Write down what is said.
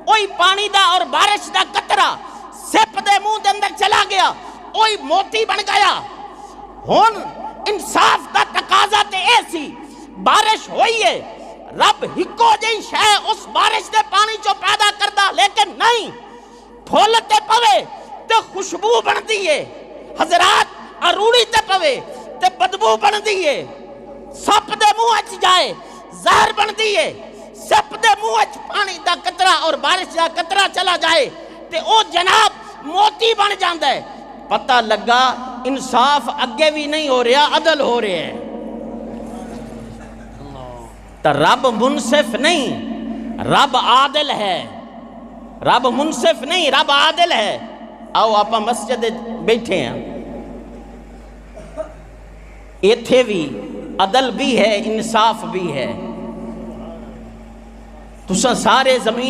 وہی پانی دا اور بارش دا قطرہ سپ دے منہ دے اندر چلا گیا، وہی موتی بن گیا۔ ہن انصاف دا تقاضا تے ایسی بارش ہوئی ہے، رب ہکو جی شے اس بارش دے پانی چو پیدا کردہ، لیکن نہیں پھول تے پوے تے خوشبو بن دیئے، حضرات اروڑی تے پوے تے بدبو بن دیئے، سپ دے منہ اچ جائے زہر بن دیئے، سپ دے منہ اچ پانی دا قطرہ اور بارش دا قطرہ چلا جائے تے او جناب موتی بن جاندہ ہے۔ پتہ لگا انصاف اگے بھی نہیں ہو رہا، عدل ہو رہے ہیں۔ تو رب منصف نہیں، رب عادل ہے، رب منصف نہیں، رب عادل ہے۔ آؤ آپ مسجد بیٹھے ہیں، ایتھے بھی عدل بھی ہے، انصاف بھی ہے۔ تساں سارے زمین